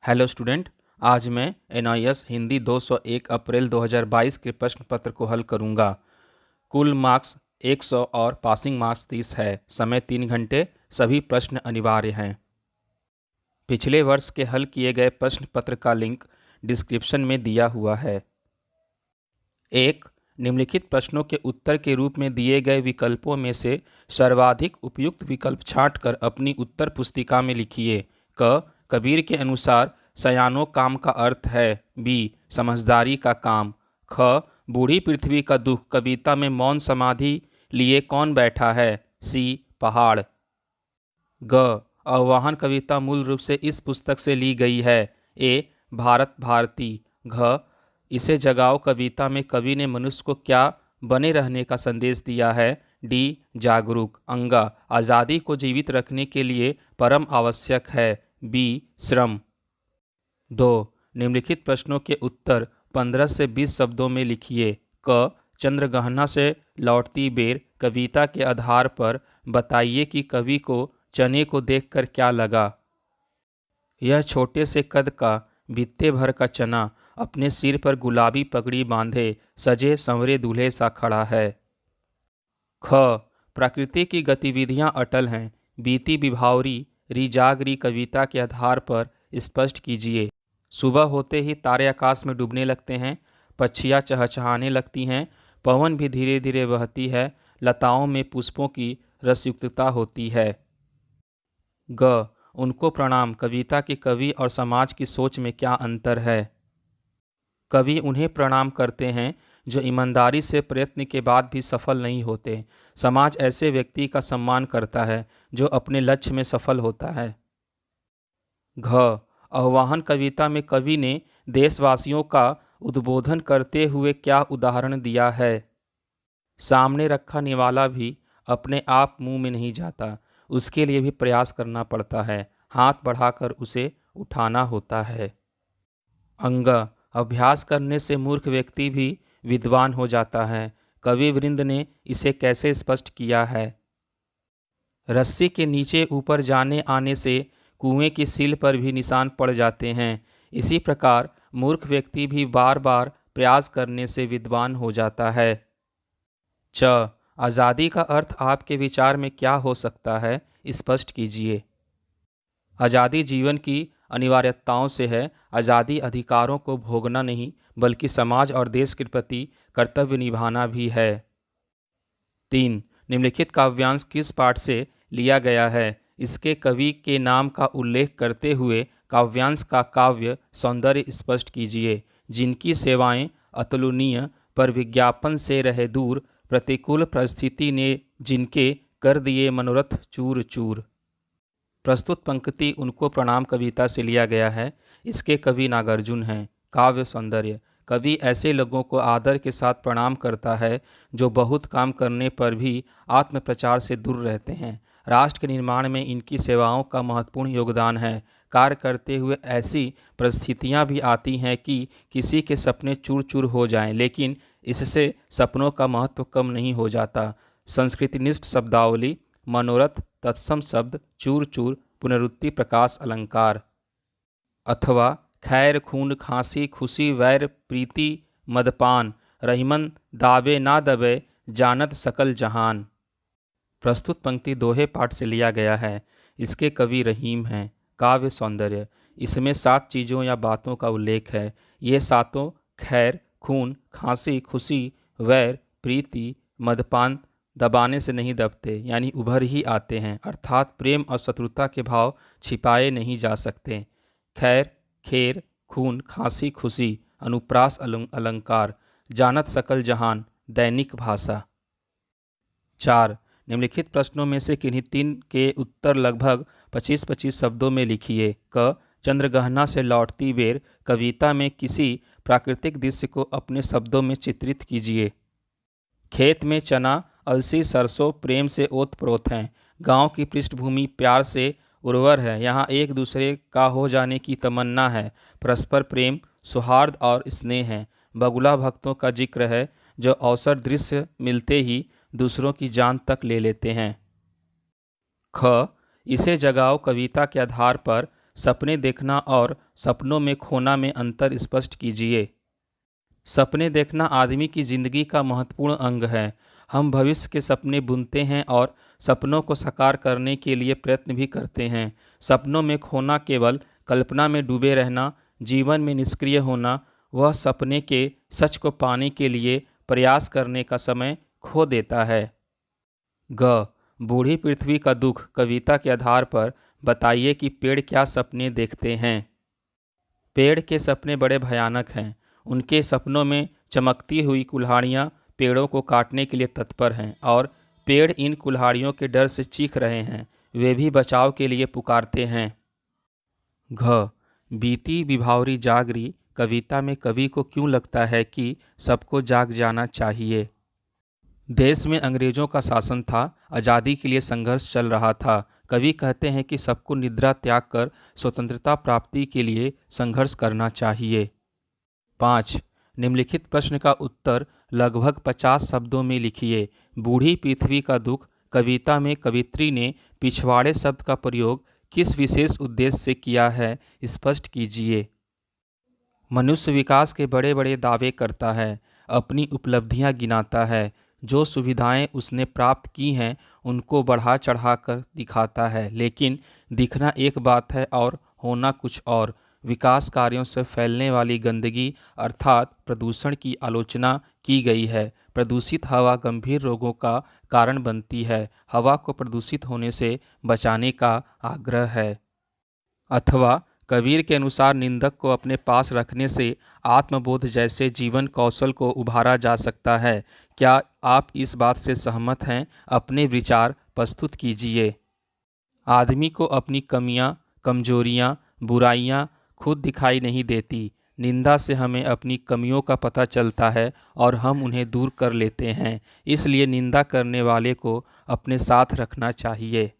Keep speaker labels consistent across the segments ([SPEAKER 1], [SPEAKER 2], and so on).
[SPEAKER 1] Hello student. आज मैं NIS Hindi 201 अप्रैल 2022 के प्रश्न पत्र को हल करूंगा। कुल मार्क्स 100 और पासिंग मार्क्स 30 है। समय 3 घंटे। सभी प्रश्न अनिवार्य हैं। पिछले वर्ष के हल किए गए प्रश्न पत्र का लिंक डिस्क्रिप्शन में दिया हुआ है। 1. निम्नलिखित प्रश्नों के उत्तर के रूप में दिए गए विकल्पों में से सर्वाधिक उपयुक्त विकल्प छांटकर अपनी उत्तर पुस्तिका में लिखिए। कबीर के अनुसार सयानो काम का अर्थ है। बी. समझदारी का काम। ख. बूढ़ी पृथ्वी का दुख कविता में मौन समाधि लिए कौन बैठा है। सी. पहाड़। ग. आह्वान कविता मूल रूप से इस पुस्तक से ली गई है। ए. भारत भारती। घ. इसे जगाओ कविता में कवि ने मनुष्य को क्या बने रहने का संदेश दिया है। डी. जागरूक। अंगा. आज़ादी को जीवित रखने के लिए परम आवश्यक है। बी. श्रम। 2. निम्नलिखित प्रश्नों के उत्तर 15 से 20 शब्दों में लिखिए। क. चंद्रग्रहण से लौटती बेर कविता के आधार पर बताइए कि कवि को चने को देखकर क्या लगा। यह छोटे से कद का बित्ते भर का चना अपने सिर पर गुलाबी पगड़ी बांधे सजे संवरे दूल्हे सा खड़ा है। ख. प्रकृति की गतिविधियां अटल हैं। बीती विभावरी रिजागरी कविता के आधार पर स्पष्ट कीजिए। सुबह होते ही तारे आकाश में डूबने लगते हैं, पक्षियां चहचहाने लगती हैं, पवन भी धीरे धीरे बहती है, लताओं में पुष्पों की रसयुक्तता होती है। ग. उनको प्रणाम कविता के कवि और समाज की सोच में क्या अंतर है। कवि उन्हें प्रणाम करते हैं जो ईमानदारी से प्रयत्न के बाद भी सफल नहीं होते। समाज ऐसे व्यक्ति का सम्मान करता है जो अपने लक्ष्य में सफल होता है। घ. आह्वान कविता में कवि ने देशवासियों का उद्बोधन करते हुए क्या उदाहरण दिया है। सामने रखा निवाला भी अपने आप मुंह में नहीं जाता, उसके लिए भी प्रयास करना पड़ता है, हाथ बढ़ाकर उसे उठाना होता है। अंग. अभ्यास करने से मूर्ख व्यक्ति भी विद्वान हो जाता है। कवि वृंद ने इसे कैसे स्पष्ट किया है। रस्सी के नीचे ऊपर जाने आने से कुएं की सील पर भी निशान पड़ जाते हैं। इसी प्रकार मूर्ख व्यक्ति भी बार बार प्रयास करने से विद्वान हो जाता है। च. आज़ादी का अर्थ आपके विचार में क्या हो सकता है, स्पष्ट कीजिए। आज़ादी जीवन की अनिवार्यताओं से है। आज़ादी अधिकारों को भोगना नहीं बल्कि समाज और देश के प्रति कर्तव्य निभाना भी है। 3. निम्नलिखित काव्यांश किस पाठ से लिया गया है। इसके कवि के नाम का उल्लेख करते हुए काव्यांश का काव्य सौंदर्य स्पष्ट कीजिए। जिनकी सेवाएं अतुलनीय पर विज्ञापन से रहे दूर, प्रतिकूल परिस्थिति ने जिनके कर दिए मनोरथ चूर चूर। प्रस्तुत पंक्ति उनको प्रणाम कविता से लिया गया है। इसके कवि नागार्जुन हैं। काव्य सौंदर्य. कवि ऐसे लोगों को आदर के साथ प्रणाम करता है जो बहुत काम करने पर भी आत्म प्रचार से दूर रहते हैं। राष्ट्र के निर्माण में इनकी सेवाओं का महत्वपूर्ण योगदान है। कार्य करते हुए ऐसी परिस्थितियां भी आती हैं कि किसी के सपने चूर चूर हो जाएं, लेकिन इससे सपनों का महत्व कम नहीं हो जाता। संस्कृतिनिष्ठ शब्दावली मनोरथ तत्सम शब्द चूर चूर पुनरुक्ति प्रकाश अलंकार। अथवा खैर खून खांसी खुशी वैर प्रीति मदपान रहीमन दावे ना दबे जानत सकल जहान। प्रस्तुत पंक्ति दोहे पाठ से लिया गया है। इसके कवि रहीम हैं। काव्य सौंदर्य. इसमें 7 चीज़ों या बातों का उल्लेख है। ये सातों खैर खून खांसी खुशी वैर प्रीति मदपान दबाने से नहीं दबते, यानी उभर ही आते हैं, अर्थात प्रेम और शत्रुता के भाव छिपाए नहीं जा सकते। खैर खेर खून खांसी खुशी अनुप्रास अलंकार जानत सकल जहान दैनिक भाषा। 4. निम्नलिखित प्रश्नों में से किन्हीं 3 के उत्तर लगभग 25-25 शब्दों में लिखिए। क. चंद्रग्रहण से लौटती बेर कविता में किसी प्राकृतिक दृश्य को अपने शब्दों में चित्रित कीजिए। खेत में चना अलसी सरसों प्रेम से ओत-प्रोत हैं। गांव की पृष्ठभूमि प्यार से उर्वर है। यहाँ एक दूसरे का हो जाने की तमन्ना है। परस्पर प्रेम सौहार्द और स्नेह है। बगुला भक्तों का जिक्र है जो अवसर दृश्य मिलते ही दूसरों की जान तक ले लेते हैं। ख. इसे जगाओ कविता के आधार पर सपने देखना और सपनों में खोना में अंतर स्पष्ट कीजिए। सपने देखना आदमी की जिंदगी का महत्वपूर्ण अंग है। हम भविष्य के सपने बुनते हैं और सपनों को साकार करने के लिए प्रयत्न भी करते हैं। सपनों में खोना केवल कल्पना में डूबे रहना, जीवन में निष्क्रिय होना, वह सपने के सच को पाने के लिए प्रयास करने का समय खो देता है। ग बूढ़ी पृथ्वी का दुख कविता के आधार पर बताइए कि पेड़ क्या सपने देखते हैं। पेड़ के सपने बड़े भयानक हैं। उनके सपनों में चमकती हुई कुल्हाड़ियाँ पेड़ों को काटने के लिए तत्पर हैं और पेड़ इन कुल्हाड़ियों के डर से चीख रहे हैं। वे भी बचाव के लिए पुकारते हैं। घ बीती विभावरी जागरी कविता में कवि को क्यों लगता है कि सबको जाग जाना चाहिए। देश में अंग्रेजों का शासन था, आज़ादी के लिए संघर्ष चल रहा था। कवि कहते हैं कि सबको निद्रा त्याग कर स्वतंत्रता प्राप्ति के लिए संघर्ष करना चाहिए। 5 निम्नलिखित प्रश्न का उत्तर लगभग 50 शब्दों में लिखिए। बूढ़ी पृथ्वी का दुख कविता में कवित्री ने पिछवाड़े शब्द का प्रयोग किस विशेष उद्देश्य से किया है, स्पष्ट कीजिए। मनुष्य विकास के बड़े बड़े दावे करता है, अपनी उपलब्धियां गिनाता है, जो सुविधाएं उसने प्राप्त की हैं उनको बढ़ा चढ़ा कर दिखाता है, लेकिन दिखना एक बात है और होना कुछ और। विकास कार्यों से फैलने वाली गंदगी अर्थात प्रदूषण की आलोचना की गई है। प्रदूषित हवा गंभीर रोगों का कारण बनती है। हवा को प्रदूषित होने से बचाने का आग्रह है। अथवा कबीर के अनुसार निंदक को अपने पास रखने से आत्मबोध जैसे जीवन कौशल को उभारा जा सकता है। क्या आप इस बात से सहमत हैं? अपने विचार प्रस्तुत कीजिए। आदमी को अपनी कमियां, कमजोरियां, बुराइयां खुद दिखाई नहीं देती। निंदा से हमें अपनी कमियों का पता चलता है और हम उन्हें दूर कर लेते हैं। इसलिए निंदा करने वाले को अपने साथ रखना चाहिए।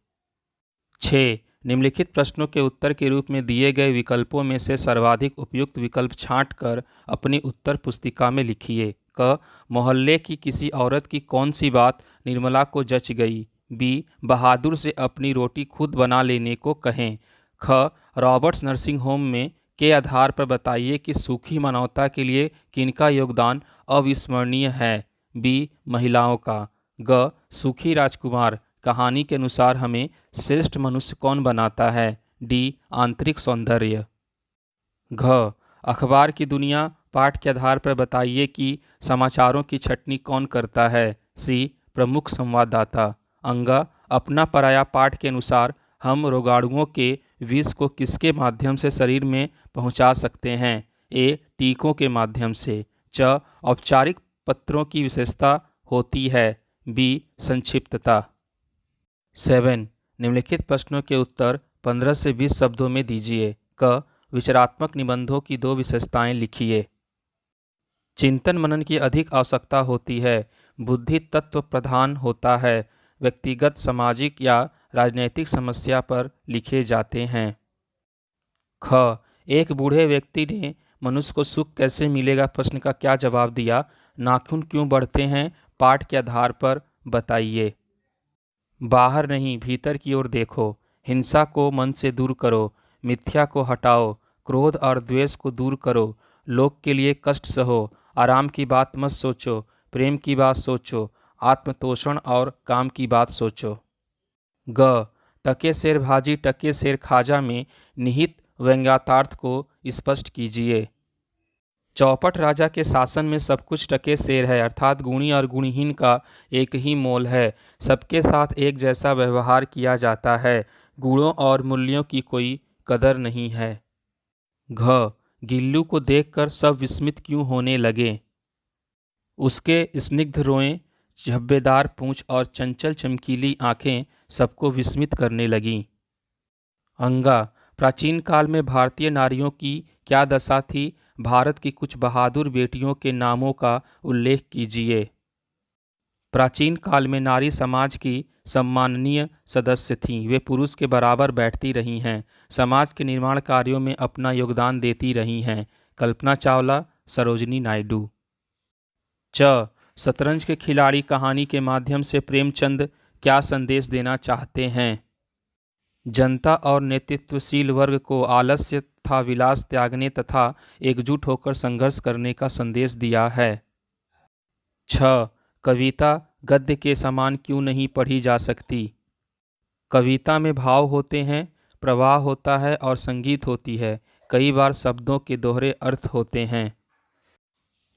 [SPEAKER 1] 6 निम्नलिखित प्रश्नों के उत्तर के रूप में दिए गए विकल्पों में से सर्वाधिक उपयुक्त विकल्प छांटकर अपनी उत्तर पुस्तिका में लिखिए। क मोहल्ले की किसी औरत की कौन सी बात निर्मला को जच गई। बी बहादुर से अपनी रोटी खुद बना लेने को कहें। ख रॉबर्ट्स नर्सिंग होम में के आधार पर बताइए कि सूखी मानवता के लिए किनका योगदान अविस्मरणीय है। बी महिलाओं का। ग सूखी राजकुमार कहानी के अनुसार हमें श्रेष्ठ मनुष्य कौन बनाता है। डी आंतरिक सौंदर्य। घ अखबार की दुनिया पाठ के आधार पर बताइए कि समाचारों की छटनी कौन करता है। सी प्रमुख संवाददाता। अंगा अपना पराया पाठ के अनुसार हम रोगाणुओं के विष को किसके माध्यम से शरीर में पहुंचा सकते हैं। ए टीकों के माध्यम से। च औपचारिक पत्रों की विशेषता होती है। बी संक्षिप्तता। 7 निम्नलिखित प्रश्नों के उत्तर 15 से 20 शब्दों में दीजिए। क विचारात्मक निबंधों की 2 विशेषताएं लिखिए। चिंतन मनन की अधिक आवश्यकता होती है। बुद्धि तत्व प्रधान होता है। व्यक्तिगत, सामाजिक या राजनैतिक समस्या पर लिखे जाते हैं। ख एक बूढ़े व्यक्ति ने मनुष्य को सुख कैसे मिलेगा प्रश्न का क्या जवाब दिया। नाखून क्यों बढ़ते हैं, पाठ के आधार पर बताइए। बाहर नहीं भीतर की ओर देखो। हिंसा को मन से दूर करो। मिथ्या को हटाओ। क्रोध और द्वेष को दूर करो। लोक के लिए कष्ट सहो। आराम की बात मत सोचो। प्रेम की बात सोचो। आत्मतोषण और काम की बात सोचो। ग टके शेर भाजी टके शेर खाजा में निहित व्यंग्यार्थार्थ को स्पष्ट कीजिए। चौपट राजा के शासन में सब कुछ टके शेर है, अर्थात गुणी और गुणहीन का एक ही मोल है। सबके साथ एक जैसा व्यवहार किया जाता है। गुणों और मूल्यों की कोई कदर नहीं है। घ गिल्लू को देखकर सब विस्मित क्यों होने लगे। उसके स्निग्ध रोएं, झब्बेदार पूंछ और चंचल चमकीली आंखें सबको विस्मित करने लगीं। अंगा प्राचीन काल में भारतीय नारियों की क्या दशा थी। भारत की कुछ बहादुर बेटियों के नामों का उल्लेख कीजिए। प्राचीन काल में नारी समाज की सम्माननीय सदस्य थीं। वे पुरुष के बराबर बैठती रही हैं। समाज के निर्माण कार्यों में अपना योगदान देती रही हैं। कल्पना चावला, सरोजिनी नायडू। च शतरंज के खिलाड़ी कहानी के माध्यम से प्रेमचंद क्या संदेश देना चाहते हैं। जनता और नेतृत्वशील वर्ग को आलस्य तथा विलास त्यागने तथा एकजुट होकर संघर्ष करने का संदेश दिया है। 6. कविता गद्य के समान क्यों नहीं पढ़ी जा सकती? कविता में भाव होते हैं, प्रवाह होता है और संगीत होती है। कई बार शब्दों के दोहरे अर्थ होते हैं।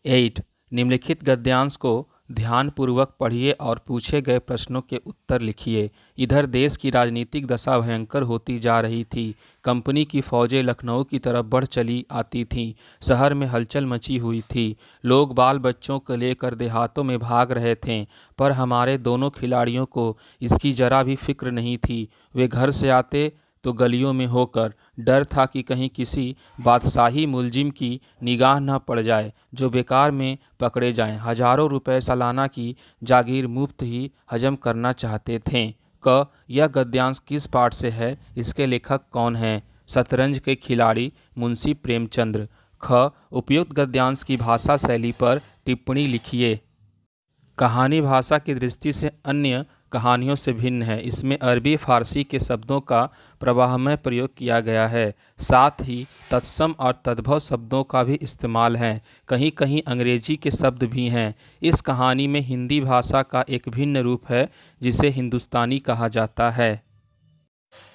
[SPEAKER 1] 8. निम्नलिखित गद्यांश को ध्यानपूर्वक पढ़िए और पूछे गए प्रश्नों के उत्तर लिखिए। इधर देश की राजनीतिक दशा भयंकर होती जा रही थी। कंपनी की फौजें लखनऊ की तरफ बढ़ चली आती थीं। शहर में हलचल मची हुई थी। लोग बाल बच्चों को लेकर देहातों में भाग रहे थे, पर हमारे दोनों खिलाड़ियों को इसकी जरा भी फिक्र नहीं थी। वे घर से आते तो गलियों में होकर, डर था कि कहीं किसी बादशाही मुलजिम की निगाह न पड़ जाए जो बेकार में पकड़े जाएं। हजारों रुपए सालाना की जागीर मुफ्त ही हजम करना चाहते थे। क. यह गद्यांश किस पाठ से है? इसके लेखक कौन हैं? शतरंज के खिलाड़ी मुंशी प्रेमचंद्र। ख. उपयुक्त गद्यांश की भाषा शैली पर टिप्पणी लिखिए। कहानी भाषा की दृष्टि से अन्य कहानियों से भिन्न है। इसमें अरबी फारसी के शब्दों का प्रवाहमय प्रयोग किया गया है। साथ ही तत्सम और तद्भव शब्दों का भी इस्तेमाल है। कहीं कहीं अंग्रेजी के शब्द भी हैं। इस कहानी में हिंदी भाषा का एक भिन्न रूप है जिसे हिंदुस्तानी कहा जाता है।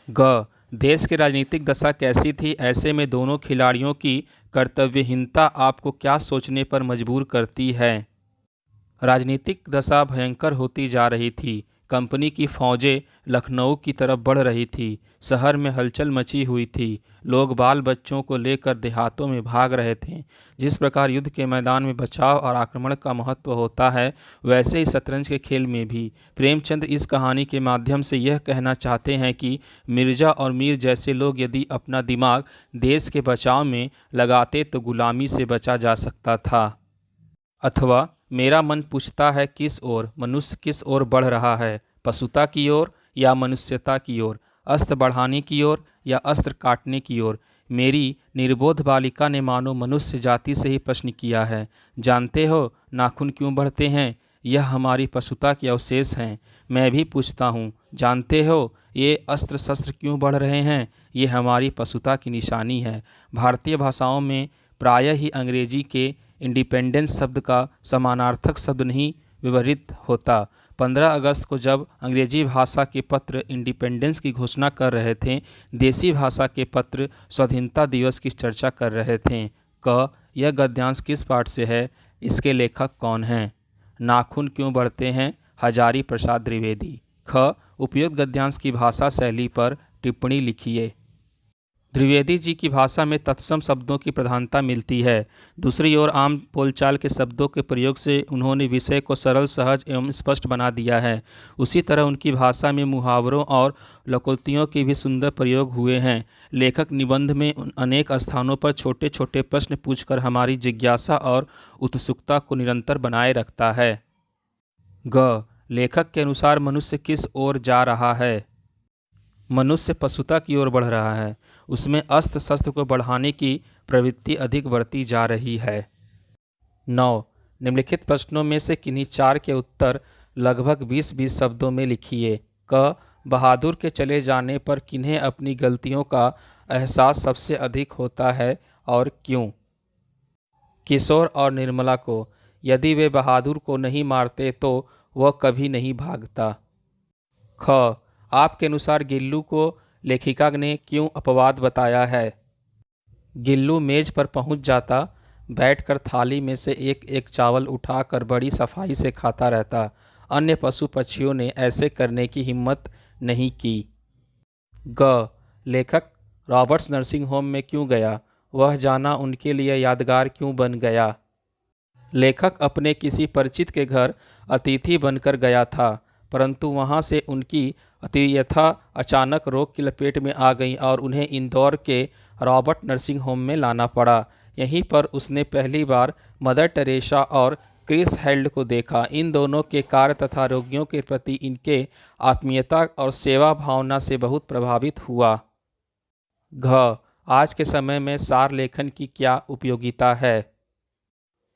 [SPEAKER 1] ग. देश की राजनीतिक दशा कैसी थी? ऐसे में दोनों खिलाड़ियों की कर्तव्यहीनता आपको क्या सोचने पर मजबूर करती है? राजनीतिक दशा भयंकर होती जा रही थी। कंपनी की फौजें लखनऊ की तरफ बढ़ रही थी। शहर में हलचल मची हुई थी। लोग बाल बच्चों को लेकर देहातों में भाग रहे थे। जिस प्रकार युद्ध के मैदान में बचाव और आक्रमण का महत्व होता है, वैसे ही शतरंज के खेल में भी। प्रेमचंद इस कहानी के माध्यम से यह कहना चाहते हैं कि मिर्जा और मीर जैसे लोग यदि अपना दिमाग देश के बचाव में लगाते तो गुलामी से बचा जा सकता था। अथवा मेरा मन पूछता है किस ओर मनुष्य किस ओर बढ़ रहा है, पशुता की ओर या मनुष्यता की ओर, अस्त्र बढ़ाने की ओर या अस्त्र काटने की ओर। मेरी निर्बोध बालिका ने मानो मनुष्य जाति से ही प्रश्न किया है। जानते हो नाखून क्यों बढ़ते हैं? यह हमारी पशुता के अवशेष हैं। मैं भी पूछता हूँ, जानते हो ये अस्त्र शस्त्र क्यों बढ़ रहे हैं? ये हमारी पशुता की निशानी है। भारतीय भाषाओं में प्रायः ही अंग्रेजी के इंडिपेंडेंस शब्द का समानार्थक शब्द नहीं व्यवहृत होता। 15 अगस्त को जब अंग्रेजी भाषा के पत्र इंडिपेंडेंस की घोषणा कर रहे थे, देसी भाषा के पत्र स्वाधीनता दिवस की चर्चा कर रहे थे। क. यह गद्यांश किस पाठ से है? इसके लेखक कौन हैं? नाखून क्यों बढ़ते हैं? हजारी प्रसाद द्विवेदी। ख. उपयुक्त गद्यांश की भाषा शैली पर टिप्पणी लिखिए। द्विवेदी जी की भाषा में तत्सम शब्दों की प्रधानता मिलती है। दूसरी ओर आम बोलचाल के शब्दों के प्रयोग से उन्होंने विषय को सरल, सहज एवं स्पष्ट बना दिया है। उसी तरह उनकी भाषा में मुहावरों और लोकोक्तियों के भी सुंदर प्रयोग हुए हैं। लेखक निबंध में अनेक स्थानों पर छोटे छोटे प्रश्न पूछकर हमारी जिज्ञासा और उत्सुकता को निरंतर बनाए रखता है। ग. लेखक के अनुसार मनुष्य किस ओर जा रहा है? मनुष्य पशुता की ओर बढ़ रहा है। उसमें अस्त्र शस्त्र को बढ़ाने की प्रवृत्ति अधिक बढ़ती जा रही है। 9. निम्नलिखित प्रश्नों में से किन्हीं 4 के उत्तर लगभग 20-20 शब्दों में लिखिए। क. बहादुर के चले जाने पर किन्हें अपनी गलतियों का एहसास सबसे अधिक होता है और क्यों? किशोर और निर्मला को। यदि वे बहादुर को नहीं मारते तो वह कभी नहीं भागता। ख. आपके अनुसार गिल्लू को लेखिका ने क्यों अपवाद बताया है? गिल्लू मेज पर पहुंच जाता, बैठकर थाली में से एक एक चावल उठाकर बड़ी सफाई से खाता रहता। अन्य पशु पक्षियों ने ऐसे करने की हिम्मत नहीं की। ग. लेखक रॉबर्ट्स नर्सिंग होम में क्यों गया? वह जाना उनके लिए यादगार क्यों बन गया? लेखक अपने किसी परिचित के घर अतिथि बनकर गया था, परंतु वहां से उनकी अतिथ्यता अचानक रोग की लपेट में आ गई और उन्हें इंदौर के रॉबर्ट नर्सिंग होम में लाना पड़ा। यहीं पर उसने पहली बार मदर टेरेसा और क्रिस हेल्ड को देखा। इन दोनों के कार्य तथा रोगियों के प्रति इनके आत्मीयता और सेवा भावना से बहुत प्रभावित हुआ। घ. आज के समय में सार लेखन की क्या उपयोगिता है?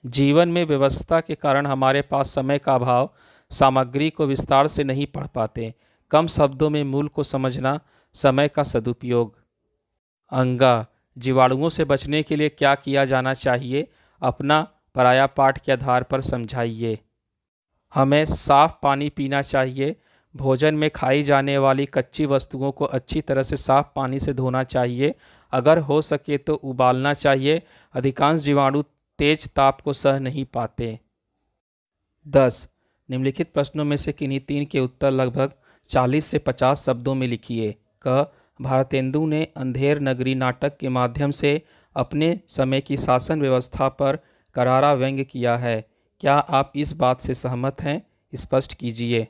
[SPEAKER 1] जीवन में व्यवस्था के कारण हमारे पास समय का अभाव, सामग्री को विस्तार से नहीं पढ़ पाते। कम शब्दों में मूल को समझना समय का सदुपयोग। अंगा, जीवाणुओं से बचने के लिए क्या किया जाना चाहिए? अपना पराया पाठ के आधार पर समझाइए। हमें साफ पानी पीना चाहिए। भोजन में खाई जाने वाली कच्ची वस्तुओं को अच्छी तरह से साफ पानी से धोना चाहिए। अगर हो सके तो उबालना चाहिए। अधिकांश जीवाणु तेज ताप को सह नहीं पाते। 10. निम्नलिखित प्रश्नों में से किन्हीं तीन के उत्तर लगभग 40 से 50 शब्दों में लिखिए। क. भारतेंदु ने अंधेर नगरी नाटक के माध्यम से अपने समय की शासन व्यवस्था पर करारा व्यंग्य किया है। क्या आप इस बात से सहमत हैं? स्पष्ट कीजिए।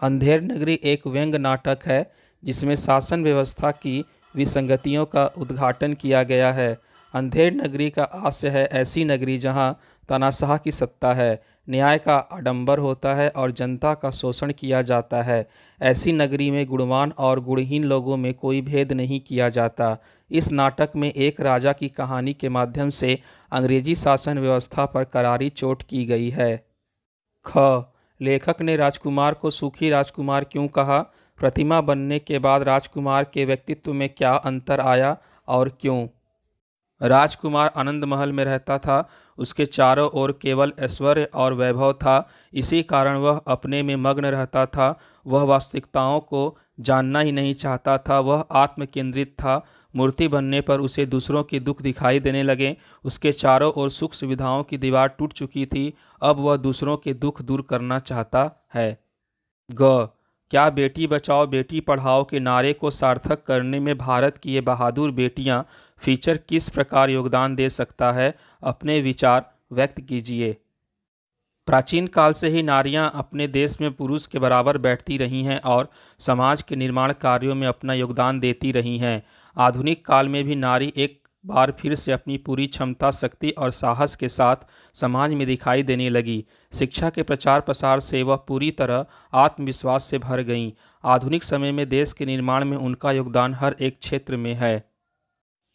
[SPEAKER 1] अंधेर नगरी एक व्यंग्य नाटक है जिसमें शासन व्यवस्था की विसंगतियों का उद्घाटन किया गया है। अंधेर नगरी का आशय है ऐसी नगरी जहां तानाशाह की सत्ता है, न्याय का आडंबर होता है और जनता का शोषण किया जाता है। ऐसी नगरी में गुणवान और गुणहीन लोगों में कोई भेद नहीं किया जाता। इस नाटक में एक राजा की कहानी के माध्यम से अंग्रेजी शासन व्यवस्था पर करारी चोट की गई है। ख. लेखक ने राजकुमार को सुखी राजकुमार क्यों कहा? प्रतिमा बनने के बाद राजकुमार के व्यक्तित्व में क्या अंतर आया और क्यों? राजकुमार आनंद महल में रहता था। उसके चारों ओर केवल ऐश्वर्य और वैभव था। इसी कारण वह अपने में मग्न रहता था। वह वास्तविकताओं को जानना ही नहीं चाहता था। वह आत्म केंद्रित था। मूर्ति बनने पर उसे दूसरों के दुख दिखाई देने लगे। उसके चारों ओर सुख सुविधाओं की दीवार टूट चुकी थी। अब वह दूसरों के दुख दूर करना चाहता है। ग. क्या बेटी बचाओ बेटी पढ़ाओ के नारे को सार्थक करने में भारत की ये बहादुर बेटियां फीचर किस प्रकार योगदान दे सकता है? अपने विचार व्यक्त कीजिए। प्राचीन काल से ही नारियां अपने देश में पुरुष के बराबर बैठती रही हैं और समाज के निर्माण कार्यों में अपना योगदान देती रही हैं। आधुनिक काल में भी नारी एक बार फिर से अपनी पूरी क्षमता, शक्ति और साहस के साथ समाज में दिखाई देने लगी। शिक्षा के प्रचार प्रसार से वह पूरी तरह आत्मविश्वास से भर गईं। आधुनिक समय में देश के निर्माण में उनका योगदान हर एक क्षेत्र में है।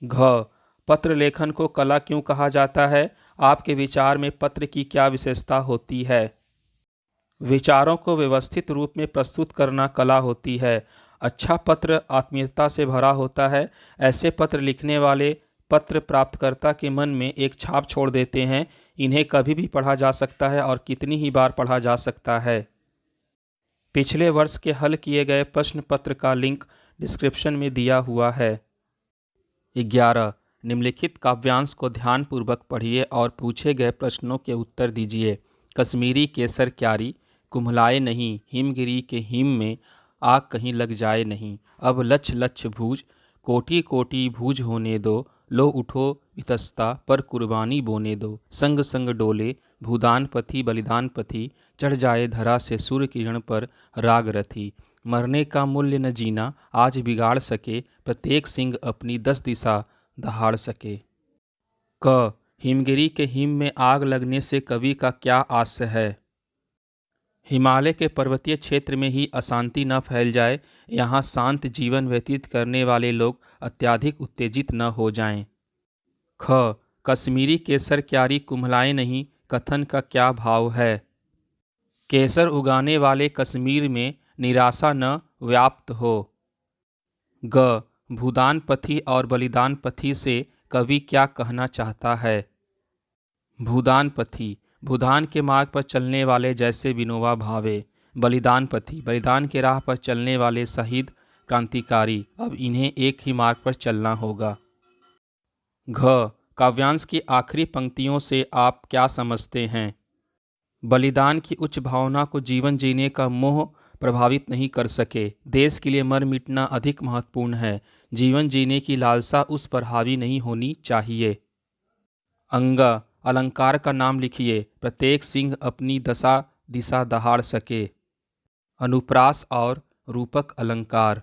[SPEAKER 1] घ. पत्र लेखन को कला क्यों कहा जाता है? आपके विचार में पत्र की क्या विशेषता होती है? विचारों को व्यवस्थित रूप में प्रस्तुत करना कला होती है। अच्छा पत्र आत्मीयता से भरा होता है। ऐसे पत्र लिखने वाले पत्र प्राप्तकर्ता के मन में एक छाप छोड़ देते हैं। इन्हें कभी भी पढ़ा जा सकता है और कितनी ही बार पढ़ा जा सकता है। पिछले वर्ष के हल किए गए प्रश्न पत्र का लिंक डिस्क्रिप्शन में दिया हुआ है। 11. निम्नलिखित काव्यांश को ध्यानपूर्वक पढ़िए और पूछे गए प्रश्नों के उत्तर दीजिए। कश्मीरी केसर क्यारी, कुम्हलाए नहीं हिमगिरी के हिम में, आग कहीं लग जाए नहीं, अब लच्छ लच्छ भूज, कोटि कोटि भूज होने दो, लो उठो इतस्ता पर कुर्बानी बोने दो, संग संग डोले भूदान पथी बलिदान पथी, चढ़ जाए धरा से सूर्य किरण पर राग रथी, मरने का मूल्य न जीना आज बिगाड़ सके, प्रत्येक सिंह अपनी 10 दिशा दहाड़ सके। क. हिमगिरी के हिम में आग लगने से कवि का क्या आशय है? हिमालय के पर्वतीय क्षेत्र में ही अशांति न फैल जाए, यहाँ शांत जीवन व्यतीत करने वाले लोग अत्यधिक उत्तेजित न हो जाएं। ख. कश्मीरी केसर क्यारी कुम्हलाए नहीं कथन का क्या भाव है? केसर उगाने वाले कश्मीर में निराशा न व्याप्त हो। ग. भूदान पथी और बलिदान पथी से कवि क्या कहना चाहता है? भूदान पथी, भूदान के मार्ग पर चलने वाले जैसे विनोबा भावे। बलिदान पथी, बलिदान के राह पर चलने वाले शहीद क्रांतिकारी। अब इन्हें एक ही मार्ग पर चलना होगा। घ. काव्यांश की आखिरी पंक्तियों से आप क्या समझते हैं? बलिदान की उच्च भावना को जीवन जीने का मोह प्रभावित नहीं कर सके। देश के लिए मर मिटना अधिक महत्वपूर्ण है। जीवन जीने की लालसा उस पर हावी नहीं होनी चाहिए। अंग. अलंकार का नाम लिखिए। प्रत्येक सिंह अपनी दशा दिशा दहाड़ सके। अनुप्रास और रूपक अलंकार।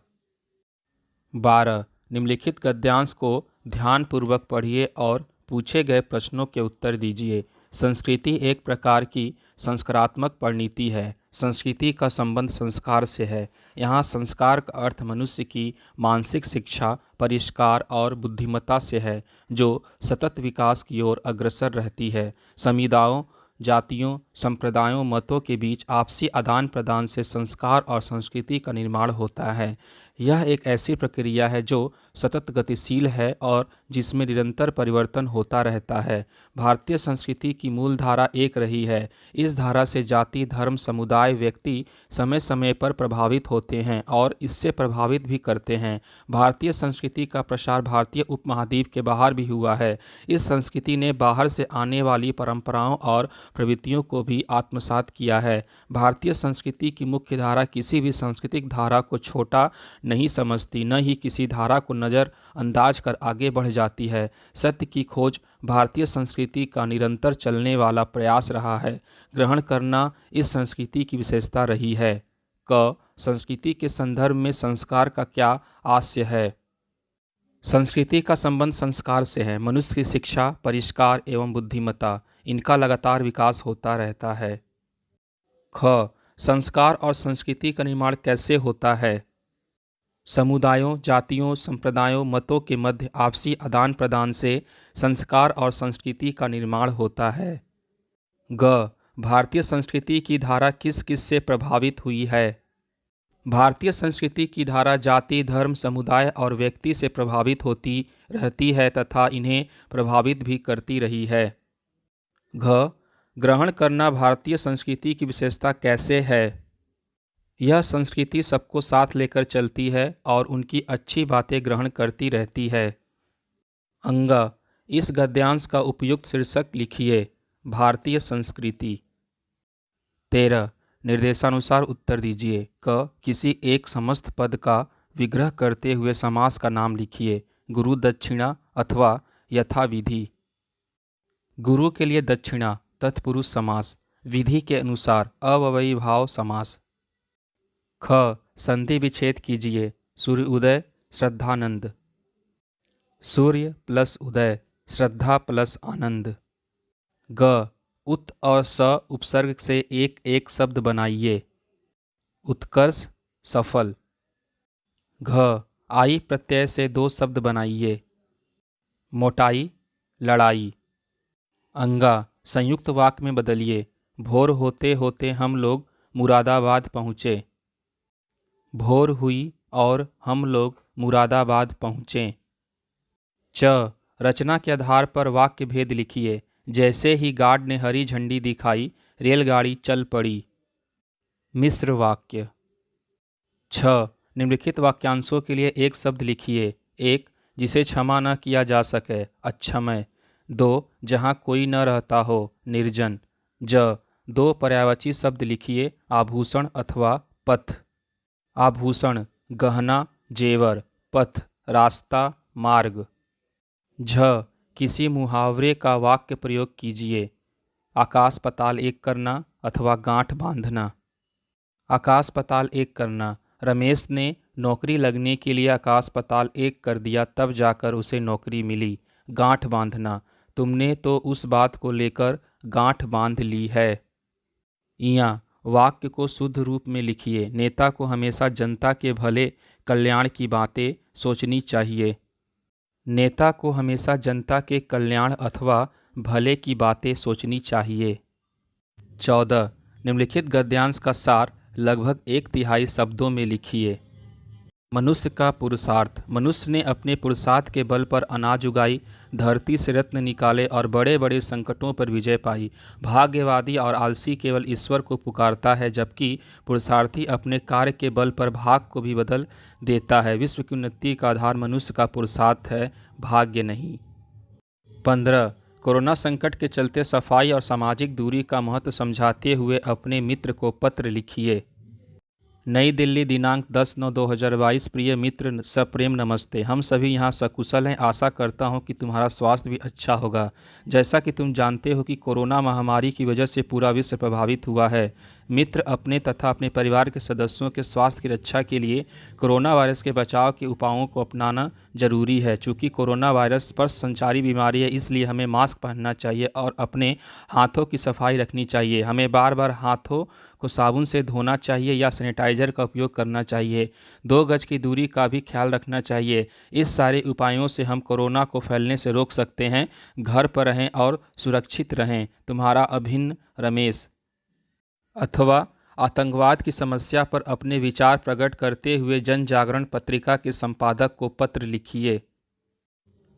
[SPEAKER 1] 12. निम्नलिखित गद्यांश को ध्यानपूर्वक पढ़िए और पूछे गए प्रश्नों के उत्तर दीजिए। संस्कृति एक प्रकार की संस्कारात्मक परिणति है। संस्कृति का संबंध संस्कार से है। यहाँ संस्कार का अर्थ मनुष्य की मानसिक शिक्षा, परिष्कार और बुद्धिमत्ता से है, जो सतत विकास की ओर अग्रसर रहती है। समुदायों, जातियों, संप्रदायों, मतों के बीच आपसी आदान प्रदान से संस्कार और संस्कृति का निर्माण होता है। यह एक ऐसी प्रक्रिया है जो सतत गतिशील है और जिसमें निरंतर परिवर्तन होता रहता है। भारतीय संस्कृति की मूल धारा एक रही है। इस धारा से जाति, धर्म, समुदाय, व्यक्ति समय समय पर प्रभावित होते हैं और इससे प्रभावित भी करते हैं। भारतीय संस्कृति का प्रसार भारतीय उपमहाद्वीप के बाहर भी हुआ है। इस संस्कृति ने बाहर से आने वाली परंपराओं और प्रवृत्तियों को भी आत्मसात किया है। भारतीय संस्कृति की मुख्य धारा किसी भी सांस्कृतिक धारा को छोटा नहीं समझती, न ही किसी धारा को नज़रअंदाज कर आगे बढ़ जाती है। सत्य की खोज भारतीय संस्कृति का निरंतर चलने वाला प्रयास रहा है। ग्रहण करना इस संस्कृति की विशेषता रही है। क संस्कृति के संदर्भ में संस्कार का क्या आशय है? संस्कृति का संबंध संस्कार से है। मनुष्य की शिक्षा, परिष्कार एवं बुद्धिमत्ता, इनका लगातार विकास होता रहता है। ख संस्कार और संस्कृति का निर्माण कैसे होता है? समुदायों, जातियों, संप्रदायों, मतों के मध्य आपसी आदान प्रदान से संस्कार और संस्कृति का निर्माण होता है। ग भारतीय संस्कृति की धारा किस किस से प्रभावित हुई है? भारतीय संस्कृति की धारा जाति, धर्म, समुदाय और व्यक्ति से प्रभावित होती रहती है तथा इन्हें प्रभावित भी करती रही है। घ ग्रहण करना भारतीय संस्कृति की विशेषता कैसे है? यह संस्कृति सबको साथ लेकर चलती है और उनकी अच्छी बातें ग्रहण करती रहती है। अंगा इस गद्यांश का उपयुक्त शीर्षक लिखिए। भारतीय संस्कृति। 13 निर्देशानुसार उत्तर दीजिए। क किसी एक समस्त पद का विग्रह करते हुए समास का नाम लिखिए। गुरु दक्षिणा अथवा यथाविधि। गुरु के लिए दक्षिणा तत्पुरुष समास। विधि के अनुसार अव्ययी भाव समास। ख संधि विच्छेद कीजिए। सूर्य उदय, श्रद्धानंद। सूर्य प्लस उदय, श्रद्धा प्लस आनंद। ग उत और स उपसर्ग से एक एक शब्द बनाइए। उत्कर्ष, सफल। घ आई प्रत्यय से दो शब्द बनाइए। मोटाई, लड़ाई। अंगा संयुक्त वाक्य में बदलिए। भोर होते होते हम लोग मुरादाबाद पहुँचे। भोर हुई और हम लोग मुरादाबाद पहुँचे। च रचना के आधार पर वाक्य भेद लिखिए। जैसे ही गार्ड ने हरी झंडी दिखाई, रेलगाड़ी चल पड़ी। मिश्र वाक्य। छ निम्नलिखित वाक्यांशों के लिए एक शब्द लिखिए। 1 जिसे क्षमा न किया जा सके, अक्षमय। 2 जहाँ कोई न रहता हो, निर्जन। ज 2 पर्यायवाची शब्द लिखिए। आभूषण अथवा पथ। आभूषण गहना, जेवर। पथ रास्ता, मार्ग। झ किसी मुहावरे का वाक्य प्रयोग कीजिए। आकाश पताल एक करना अथवा गांठ बांधना। आकाश पताल एक करना। रमेश ने नौकरी लगने के लिए आकाश पताल एक कर दिया, तब जाकर उसे नौकरी मिली। गांठ बांधना, तुमने तो उस बात को लेकर गांठ बांध ली है। इयां वाक्य को शुद्ध रूप में लिखिए। नेता को हमेशा जनता के भले कल्याण की बातें सोचनी चाहिए। नेता को हमेशा जनता के कल्याण अथवा भले की बातें सोचनी चाहिए। 14 निम्नलिखित गद्यांश का सार लगभग 1/3 शब्दों में लिखिए। मनुष्य का पुरुषार्थ। मनुष्य ने अपने पुरुषार्थ के बल पर अनाज उगाई, धरती से रत्न निकाले और बड़े बड़े संकटों पर विजय पाई। भाग्यवादी और आलसी केवल ईश्वर को पुकारता है, जबकि पुरुषार्थी अपने कार्य के बल पर भाग्य को भी बदल देता है। विश्व की उन्नति का आधार मनुष्य का पुरुषार्थ है, भाग्य नहीं। 15 कोरोना संकट के चलते सफाई और सामाजिक दूरी का महत्व समझाते हुए अपने मित्र को पत्र लिखिए। नई दिल्ली, दिनांक 10/9/2022। प्रिय मित्र, सप्रेम नमस्ते। हम सभी यहाँ सकुशल हैं। आशा करता हूँ कि तुम्हारा स्वास्थ्य भी अच्छा होगा। जैसा कि तुम जानते हो कि कोरोना महामारी की वजह से पूरा विश्व प्रभावित हुआ है। मित्र, अपने तथा अपने परिवार के सदस्यों के स्वास्थ्य की रक्षा के लिए कोरोना वायरस के बचाव के उपायों को अपनाना जरूरी है। चूँकि कोरोना वायरस स्पर्श संचारी बीमारी है, इसलिए हमें मास्क पहनना चाहिए और अपने हाथों की सफाई रखनी चाहिए। हमें बार बार हाथों को साबुन से धोना चाहिए या सैनिटाइजर का उपयोग करना चाहिए। 2 गज की दूरी का भी ख्याल रखना चाहिए। इस सारे उपायों से हम कोरोना को फैलने से रोक सकते हैं। घर पर रहें और सुरक्षित रहें। तुम्हारा अभिन्न रमेश। अथवा आतंकवाद की समस्या पर अपने विचार प्रकट करते हुए जन जागरण पत्रिका के संपादक को पत्र लिखिए।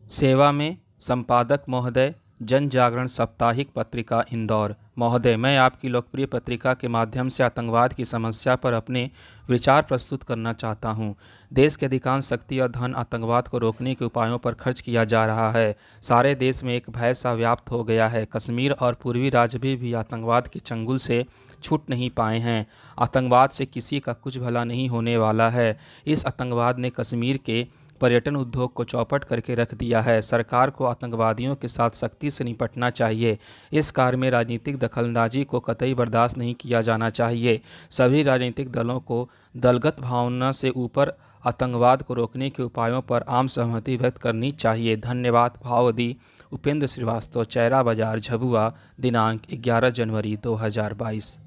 [SPEAKER 1] सेवा में संपादक महोदय, जन जागरण साप्ताहिक पत्रिका इंदौर। महोदय, मैं आपकी लोकप्रिय पत्रिका के माध्यम से आतंकवाद की समस्या पर अपने विचार प्रस्तुत करना चाहता हूं। देश के अधिकांश शक्ति और धन आतंकवाद को रोकने के उपायों पर खर्च किया जा रहा है। सारे देश में एक भय सा व्याप्त हो गया है। कश्मीर और पूर्वी राज्य भी आतंकवाद के चंगुल से छूट नहीं पाए हैं। आतंकवाद से किसी का कुछ भला नहीं होने वाला है। इस आतंकवाद ने कश्मीर के पर्यटन उद्योग को चौपट करके रख दिया है। सरकार को आतंकवादियों के साथ सख्ती से निपटना चाहिए। इस कार्य में राजनीतिक दखलंदाजी को कतई बर्दाश्त नहीं किया जाना चाहिए। सभी राजनीतिक दलों को दलगत भावना से ऊपर आतंकवाद को रोकने के उपायों पर आम सहमति व्यक्त करनी चाहिए। धन्यवाद। भावदी उपेंद्र श्रीवास्तव, चैरा बाजार, झबुआ। दिनांक 11 जनवरी 2022।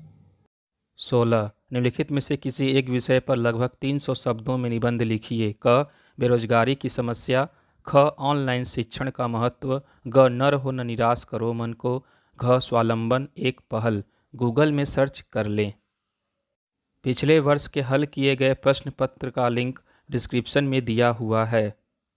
[SPEAKER 1] 16। निम्नलिखित में से किसी एक विषय पर लगभग 300 शब्दों में निबंध लिखिए। क, बेरोजगारी की समस्या। ख, ऑनलाइन शिक्षण का महत्व। ग, न रहो न निराश करो मन को। घ, स्वावलंबन एक पहल। गूगल में सर्च कर लें। पिछले वर्ष के हल किए गए प्रश्न पत्र का लिंक डिस्क्रिप्शन में दिया हुआ है।